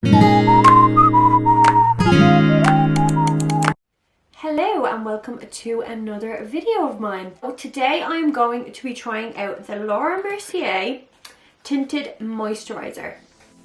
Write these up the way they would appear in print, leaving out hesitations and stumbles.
Hello and welcome to another video of mine. So today I'm going to be trying out the Laura Mercier Tinted Moisturiser.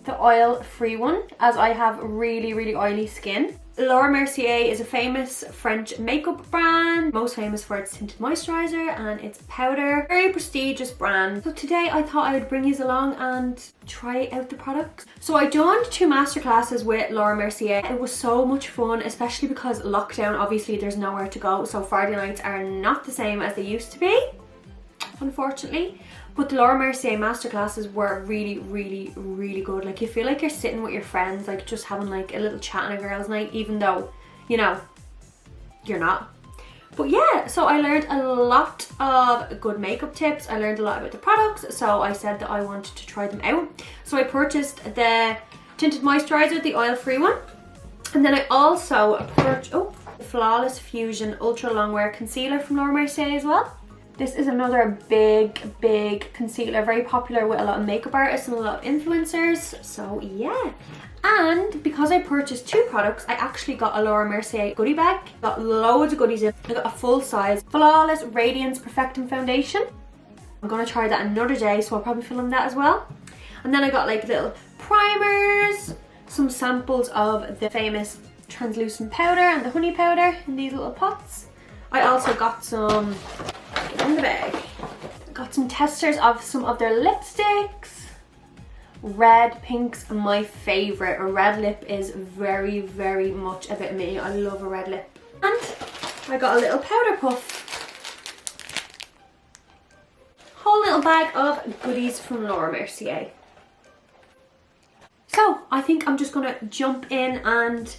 The oil-free one, as I have really oily skin. Laura Mercier is a famous French makeup brand, most famous for its tinted moisturiser and its powder. Very prestigious brand. So today I thought I would bring you along and try out the products. So I done 2 masterclasses with Laura Mercier. It was so much fun, especially because lockdown, obviously there's nowhere to go, so Friday nights are not the same as they used to be, unfortunately. But the Laura Mercier masterclasses were really good. Like, you feel like you're sitting with your friends, like just having like a little chat on a girls' night, even though, you know, you're not. But yeah, so I learned a lot of good makeup tips. I learned a lot about the products, so I said that I wanted to try them out. So I purchased the tinted moisturiser, the oil-free one. And then I also purchased the Flawless Fusion Ultra Longwear Concealer from Laura Mercier as well. This is another big concealer, very popular with a lot of makeup artists and a lot of influencers, so yeah. And because I purchased 2 products, I actually got a Laura Mercier goodie bag. Got loads of goodies in. I got a full size Flawless Radiance Perfecting Foundation. I'm gonna try that another day, so I'll probably film that as well. And then I got like little primers, some samples of the famous translucent powder and the honey powder in these little pots. I also got some in the bag. Got some testers of some of their lipsticks. Red, pinks, and my favourite. A red lip is very much a bit of me. I love a red lip. And I got a little powder puff. Whole little bag of goodies from Laura Mercier. So I think I'm just gonna jump in and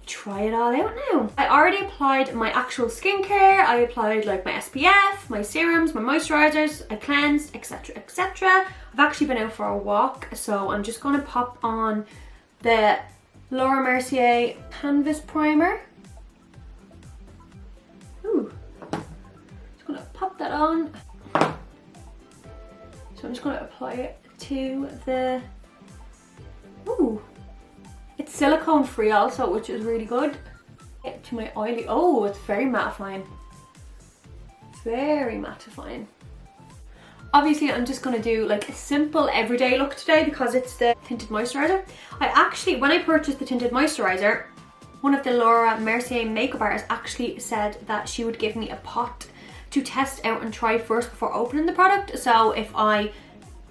try it all out now. I already applied my actual skincare. I applied like my SPF, my serums, my moisturizers, I cleansed, etc. I've actually been out for a walk, so I'm just gonna pop on the Laura Mercier Canvas Primer. Ooh. Just gonna pop that on. So I'm just gonna apply it to the, ooh. It's silicone free also, which is really good. Get to my oily, oh, it's very mattifying. Very mattifying. Obviously, I'm just gonna do like a simple everyday look today because it's the tinted moisturiser. I actually, when I purchased the tinted moisturiser, one of the Laura Mercier makeup artists actually said that she would give me a pot to test out and try first before opening the product. So if I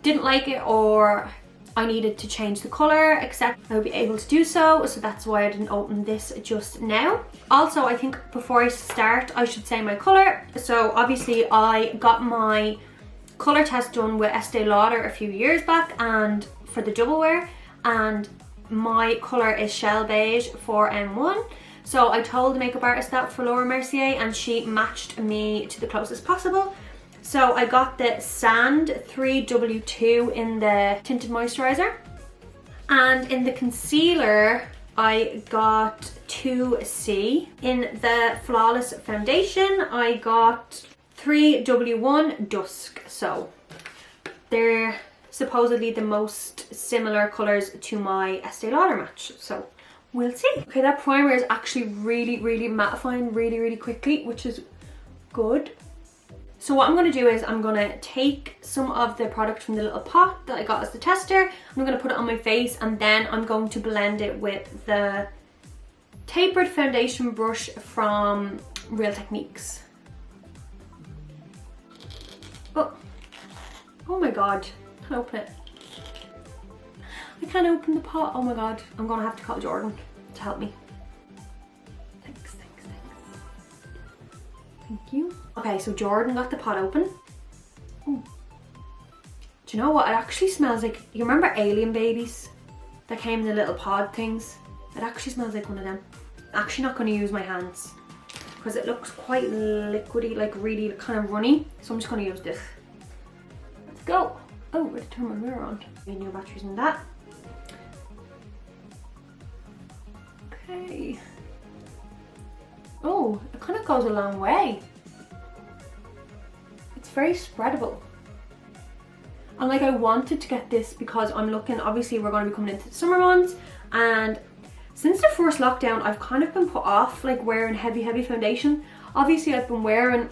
didn't like it or I needed to change the colour, etc., I would be able to do so. So that's why I didn't open this just now. Also, I think before I start, I should say my colour. So obviously I got my colour test done with Estee Lauder a few years back, and for the double wear, and my colour is Shell Beige 4M1. So I told the makeup artist that for Laura Mercier, and she matched me to the closest possible. So I got the Sand 3W2 in the tinted moisturiser, and in the concealer I got 2C. In the Flawless Foundation I got 3W1 Dusk. So they're supposedly the most similar colours to my Estee Lauder match, so we'll see. Okay, that primer is actually really mattifying really quickly, which is good. So what I'm going to do is I'm going to take some of the product from the little pot that I got as the tester. I'm going to put it on my face, and then I'm going to blend it with the tapered foundation brush from Real Techniques. Oh my god, I can't open it. I can't open the pot, oh my god. I'm going to have to call Jordan to help me. Thanks. Thank you. Okay, so Jordan got the pot open. Ooh. Do you know what? It actually smells like, you remember alien babies that came in the little pod things? It actually smells like one of them. I'm actually not going to use my hands because it looks quite liquidy, like really kind of runny. So I'm just going to use this. Let's go. Oh, where to turn my mirror on? Need new batteries in that. Okay. Oh, it kind of goes a long way. It's very spreadable. And like I wanted to get this because I'm looking, obviously we're going to be coming into the summer months, and since the first lockdown I've kind of been put off like wearing heavy foundation. Obviously I've been wearing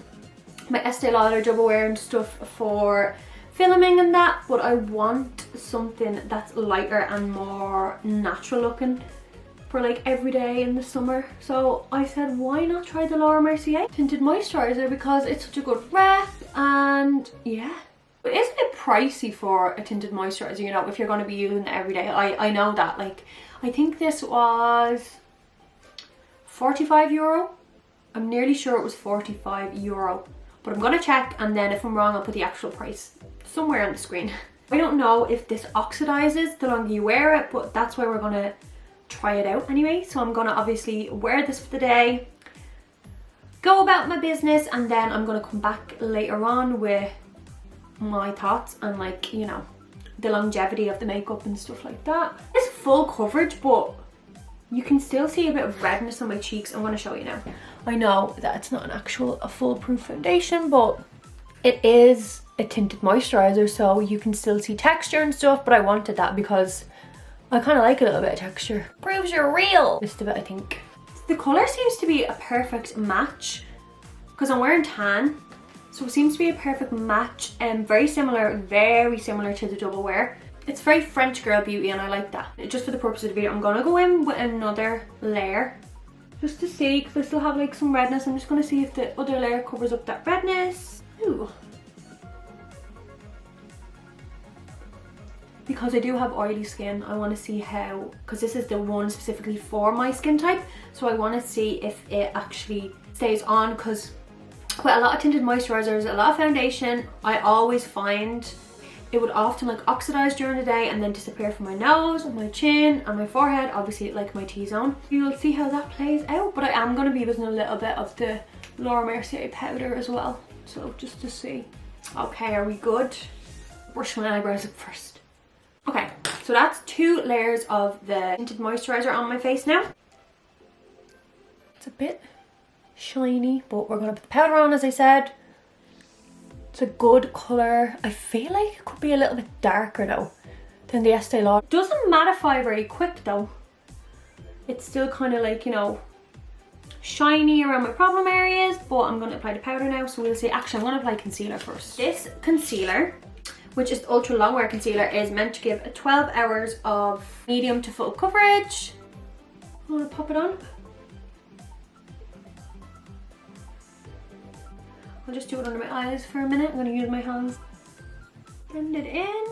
my Estee Lauder double wearing stuff for filming and that, but I want something that's lighter and more natural looking for like every day in the summer. So I said, why not try the Laura Mercier Tinted Moisturiser, because it's such a good rep, and yeah. But isn't it pricey for a tinted moisturiser, you know, if you're going to be using it every day? I know that. Like, I think this was €45. I'm nearly sure it was €45. But I'm going to check, and then if I'm wrong I'll put the actual price somewhere on the screen. I don't know if this oxidizes the longer you wear it, but that's why we're going to try it out anyway. So I'm going to obviously wear this for the day, go about my business, and then I'm going to come back later on with my thoughts and, like, you know, the longevity of the makeup and stuff like that. It's full coverage, but you can still see a bit of redness on my cheeks. I'm going to show you now. I know that it's not a foolproof foundation, but it is a tinted moisturizer, so you can still see texture and stuff, but I wanted that because I kind of like a little bit of texture. Proves you're real. Just a bit, I think. The colour seems to be a perfect match because I'm wearing tan. So it seems to be a perfect match, and very similar to the double wear. It's very French girl beauty, and I like that. Just for the purpose of the video, I'm gonna go in with another layer just to see, because I still have like some redness. I'm just gonna see if the other layer covers up that redness. Ooh. Because I do have oily skin, I want to see how, because this is the one specifically for my skin type, so I want to see if it actually stays on, because with a lot of tinted moisturisers, a lot of foundation, I always find it would often like oxidize during the day and then disappear from my nose and my chin and my forehead, obviously like my T-zone. You'll see how that plays out, but I am going to be using a little bit of the Laura Mercier powder as well, so just to see. Okay, are we good? Brush my eyebrows up first. Okay, so that's 2 layers of the tinted moisturiser on my face now. It's a bit shiny, but we're gonna put the powder on, as I said. It's a good colour. I feel like it could be a little bit darker though than the Estee Lauder. Doesn't mattify very quick though. It's still kind of like, you know, shiny around my problem areas, but I'm gonna apply the powder now, so we'll see. Actually, I'm gonna apply concealer first. This concealer, which is the ultra long wear concealer, is meant to give 12 hours of medium to full coverage. I'm gonna pop it on. I'll just do it under my eyes for a minute. I'm going to use my hands. Blend it in.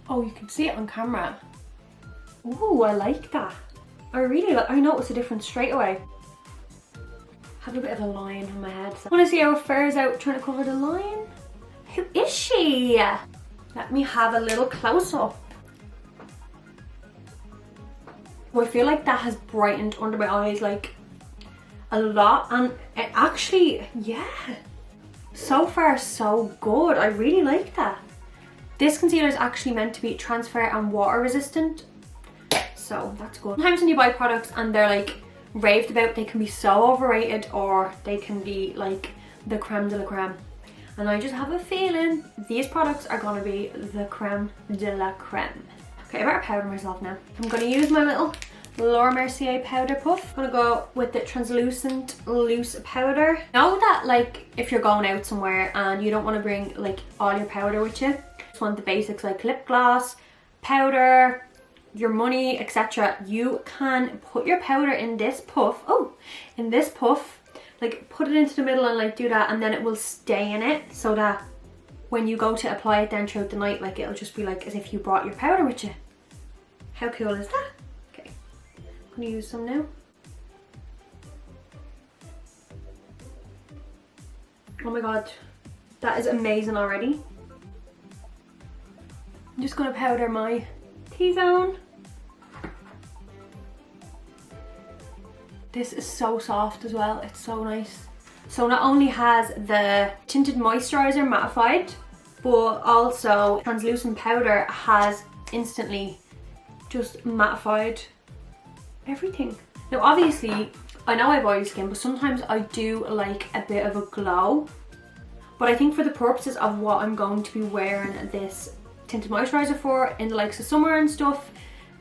Oh, you can see it on camera. Ooh, I like that. I noticed a difference straight away. Have a bit of a line on my head. So I want to see how it fares out trying to cover the line. Who is she? Let me have a little close up. Oh, I feel like that has brightened under my eyes like a lot, and it actually, yeah, so far so good. I really like that. This concealer is actually meant to be transfer and water resistant, so that's good. Sometimes when you buy products and they're like raved about, they can be so overrated, or they can be like the creme de la creme, and I just have a feeling these products are gonna be the creme de la creme. Okay, I better powder myself now. I'm gonna use my little Laura Mercier powder puff. I'm gonna go with the translucent loose powder. Know that like if you're going out somewhere and you don't want to bring like all your powder with you, just want the basics like lip gloss, powder, your money, etc. You can put your powder in this puff. Oh, in this puff, like put it into the middle and like do that, and then it will stay in it, so that when you go to apply it then throughout the night, like it'll just be like as if you brought your powder with you. How cool is that? I'm gonna use some now. Oh my god, that is amazing already. I'm just gonna powder my T-zone. This is so soft as well, it's so nice. So not only has the tinted moisturiser mattified, but also translucent powder has instantly just mattified everything. Now obviously, I know I have oily skin, but sometimes I do like a bit of a glow. But I think for the purposes of what I'm going to be wearing this tinted moisturiser for, in the likes of summer and stuff,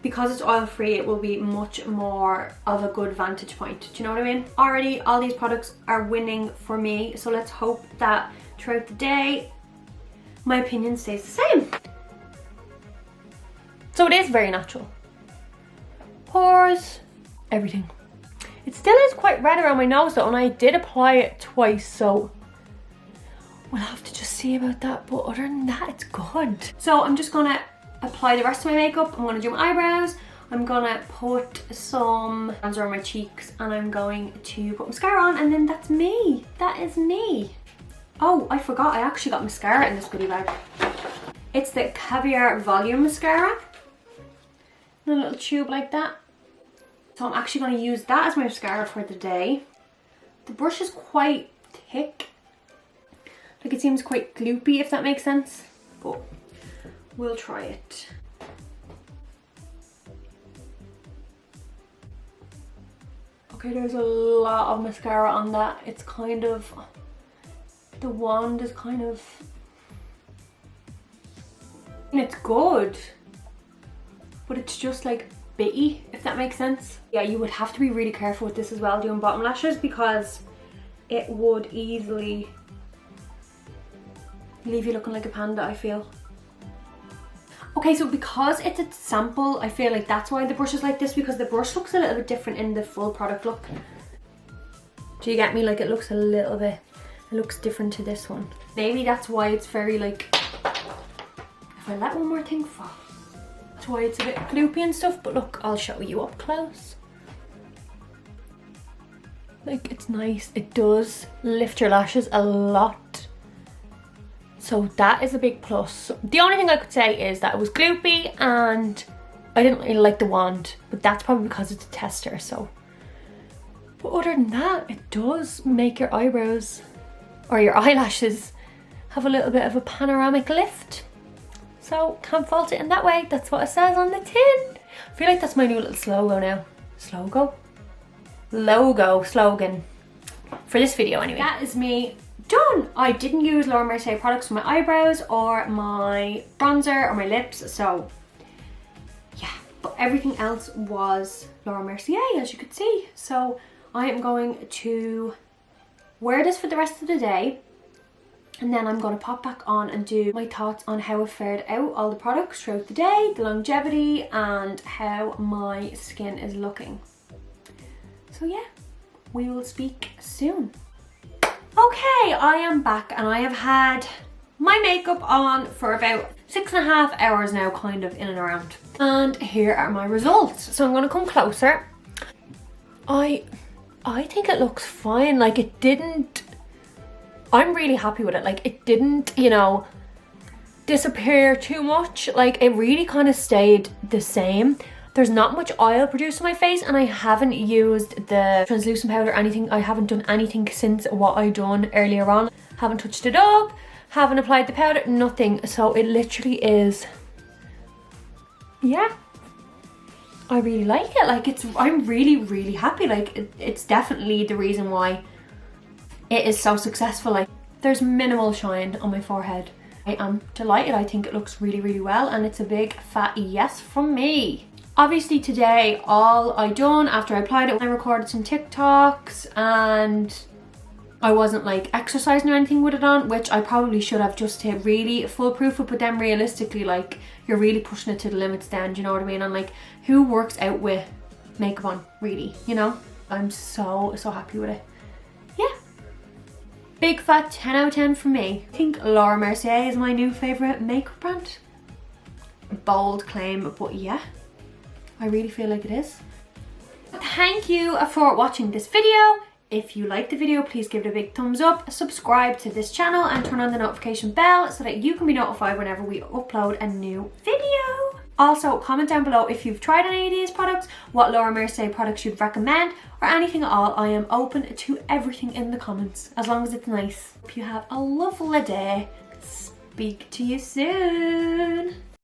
because it's oil free, it will be much more of a good vantage point. Do you know what I mean? Already all these products are winning for me, so let's hope that throughout the day my opinion stays the same. So it is very natural. Pores, everything. It still is quite red around my nose though, and I did apply it twice, so we'll have to just see about that, but other than that, it's good. So I'm just gonna apply the rest of my makeup. I'm gonna do my eyebrows. I'm gonna put some bronzer on my cheeks, and I'm going to put mascara on, and then that's me. That is me. Oh, I forgot, I actually got mascara in this goodie bag. It's the Caviar Volume Mascara. In a little tube like that. So I'm actually gonna use that as my mascara for the day. The brush is quite thick. Like, it seems quite gloopy, if that makes sense, but we'll try it. Okay, there's a lot of mascara on that. It's kind of, the wand is kind of, and it's good, but it's just like bitty, if that makes sense. Yeah, you would have to be really careful with this as well, doing bottom lashes, because it would easily leave you looking like a panda, I feel. Okay, so because it's a sample, I feel like that's why the brush is like this, because the brush looks a little bit different in the full product look. Do you get me? Like, it looks a little bit, it looks different to this one. Maybe that's why it's very like, if I let one more thing fall, that's why it's a bit gloopy and stuff. But look, I'll show you up close. Like, it's nice. It does lift your lashes a lot. So that is a big plus. The only thing I could say is that it was gloopy and I didn't really like the wand, but that's probably because it's a tester, so. But other than that, it does make your eyebrows or your eyelashes have a little bit of a panoramic lift. So can't fault it in that way. That's what it says on the tin. I feel like that's my new little slogan now. Slogan for this video anyway. That is me done. I didn't use Laura Mercier products for my eyebrows or my bronzer or my lips, so yeah, but everything else was Laura Mercier, as you could see. So I am going to wear this for the rest of the day, and then I'm going to pop back on and do my thoughts on how it fared out, all the products throughout the day, the longevity, and how my skin is looking. So yeah, we will speak soon. Okay, I am back and I have had my makeup on for about 6.5 hours now, kind of in and around. And here are my results. So I'm gonna come closer. I think it looks fine. Like, it didn't, I'm really happy with it. Like, it didn't, you know, disappear too much. Like, it really kind of stayed the same. There's not much oil produced on my face, and I haven't used the translucent powder or anything. I haven't done anything since what I done earlier on. Haven't touched it up, haven't applied the powder, nothing. So it literally is, yeah, I really like it. Like, it's, I'm really happy. Like, it's definitely the reason why it is so successful. Like, there's minimal shine on my forehead. I am delighted. I think it looks really well, and it's a big fat yes from me. Obviously today, all I done after I applied it, I recorded some TikToks, and I wasn't like exercising or anything with it on, which I probably should have, just to really foolproof it. But then realistically, like, you're really pushing it to the limits then, do you know what I mean? And like, who works out with makeup on, really, you know? I'm so happy with it. Yeah. Big fat 10 out of 10 from me. I think Laura Mercier is my new favourite makeup brand. Bold claim, but yeah, I really feel like it is. Thank you for watching this video. If you liked the video, please give it a big thumbs up, subscribe to this channel, and turn on the notification bell so that you can be notified whenever we upload a new video. Also, comment down below if you've tried any of these products, what Laura Mercier products you'd recommend, or anything at all. I am open to everything in the comments, as long as it's nice. Hope you have a lovely day. Speak to you soon.